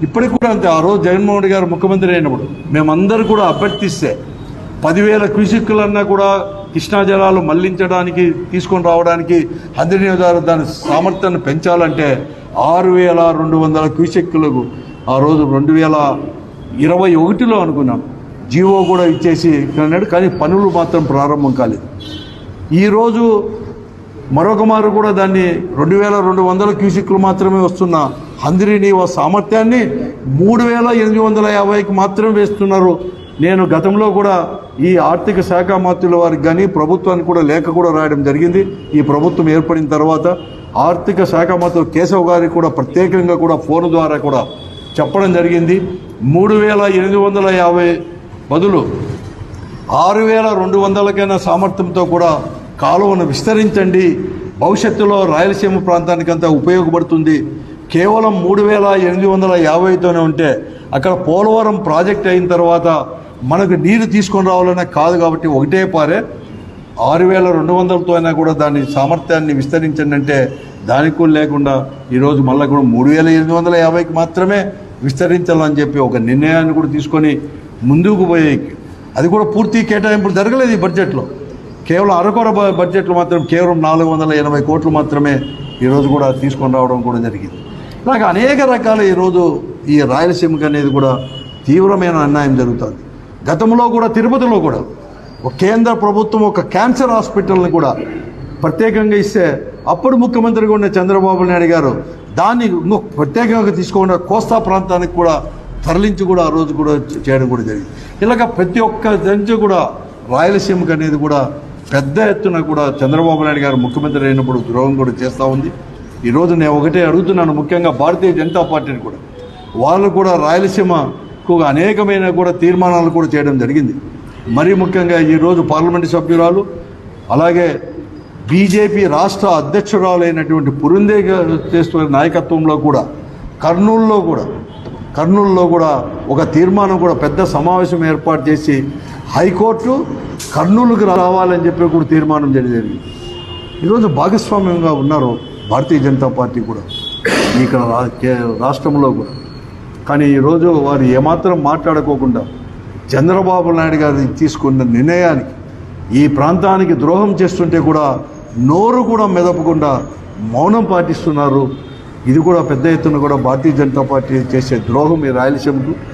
ఇప్పటికి కూడా అంతే. ఆ రోజు జగన్మోహన్ రెడ్డి గారు ముఖ్యమంత్రి అయినప్పుడు మేమందరూ కూడా అభ్యర్థిస్తే 10,000 క్యూసెక్కులన్నా కూడా కృష్ణా జలాలు మళ్లించడానికి తీసుకొని రావడానికి హంద్రి ద్వారా దాని సామర్థ్యాన్ని పెంచాలంటే 6,200 క్యూసెక్కులకు ఆ రోజు 2021లో అనుకున్నాం. జీవో కూడా ఇచ్చేసి అన్నాడు, కానీ పనులు మాత్రం ప్రారంభం కాలేదు. ఈరోజు మరొక మారు కూడా దాన్ని 2,200 క్యూసెక్లు మాత్రమే వస్తున్న హంద్రి నీవా సామర్థ్యాన్ని 3,850కి మాత్రమే వేస్తున్నారు. నేను గతంలో కూడా ఈ ఆర్థిక శాఖ మంత్రుల వారికి కానీ ప్రభుత్వానికి కూడా లేఖ కూడా రాయడం జరిగింది. ఈ ప్రభుత్వం ఏర్పడిన తర్వాత ఆర్థిక శాఖ మంత్రులు కేశవ్ గారికి కూడా ప్రత్యేకంగా కూడా ఫోన్ ద్వారా కూడా చెప్పడం జరిగింది. 3,850 బదులు 6,200కైనా సామర్థ్యంతో కూడా కాలువను విస్తరించండి. భవిష్యత్తులో రాయలసీమ ప్రాంతానికంతా ఉపయోగపడుతుంది. కేవలం 3,850తోనే ఉంటే అక్కడ పోలవరం ప్రాజెక్ట్ అయిన తర్వాత మనకు నీరు తీసుకొని రావాలనే కాదు. కాబట్టి ఒకటే పారే 6,200తో అయినా కూడా దాని సామర్థ్యాన్ని విస్తరించండి అంటే దానికి కూడా లేకుండా ఈరోజు మళ్ళీ కూడా 3,850కి మాత్రమే విస్తరించాలని చెప్పి ఒక నిర్ణయాన్ని కూడా తీసుకొని ముందుకు పోయేకి, అది కూడా పూర్తి కేటాయింపులు జరగలేదు ఈ బడ్జెట్లో. కేవలం అరకొర బడ్జెట్లో మాత్రం కేవలం 480 కోట్లు మాత్రమే ఈరోజు కూడా తీసుకొని రావడం కూడా జరిగింది. నాకు అనేక రకాల ఈరోజు ఈ రాయలసీమకి అనేది కూడా తీవ్రమైన అన్యాయం జరుగుతుంది. గతంలో కూడా తిరుపతిలో కూడా ఒక కేంద్ర ప్రభుత్వం ఒక క్యాన్సర్ హాస్పిటల్ని కూడా ప్రత్యేకంగా ఇస్తే అప్పుడు ముఖ్యమంత్రిగా ఉన్న చంద్రబాబు నాయుడు గారు దాన్ని ప్రత్యేకంగా తీసుకోకుండా కోస్తా ప్రాంతానికి కూడా తరలించి కూడా ఆ రోజు కూడా చేయడం కూడా జరిగింది. ఇలాగ ప్రతి ఒక్క నుంచి కూడా రాయలసీమకి అనేది కూడా పెద్ద ఎత్తున కూడా చంద్రబాబు నాయుడు గారు ముఖ్యమంత్రి అయినప్పుడు ద్రోహం కూడా చేస్తూ ఉంది. ఈరోజు నేను ఒకటే అడుగుతున్నాను, ముఖ్యంగా భారతీయ జనతా పార్టీని కూడా, వాళ్ళు కూడా రాయలసీమకు అనేకమైన కూడా తీర్మానాలు కూడా చేయడం జరిగింది. మరీ ముఖ్యంగా ఈరోజు పార్లమెంటు సభ్యురాలు అలాగే బీజేపీ రాష్ట్ర అధ్యక్షురాలైనటువంటి పురంధేశ్వరి నాయకత్వంలో కూడా కర్నూలులో కూడా ఒక తీర్మానం కూడా పెద్ద సమావేశం ఏర్పాటు చేసి హైకోర్టు కర్నూలుకు రావాలని చెప్పి కూడా తీర్మానం జరిగింది. ఈరోజు భాగస్వామ్యంగా ఉన్నారు భారతీయ జనతా పార్టీ కూడా ఇక్కడ రాష్ట్రంలో కూడా. కానీ ఈరోజు వారు ఏమాత్రం మాట్లాడుకోకుండా చంద్రబాబు నాయుడు గారు తీసుకున్న నిర్ణయానికి ఈ ప్రాంతానికి ద్రోహం చేస్తుంటే కూడా నోరు కూడా మెదపకుండా మౌనం పాటిస్తున్నారు. ఇది కూడా పెద్ద ఎత్తున కూడా భారతీయ జనతా పార్టీ చేసే ద్రోహం ఈ రాయలసీమకు.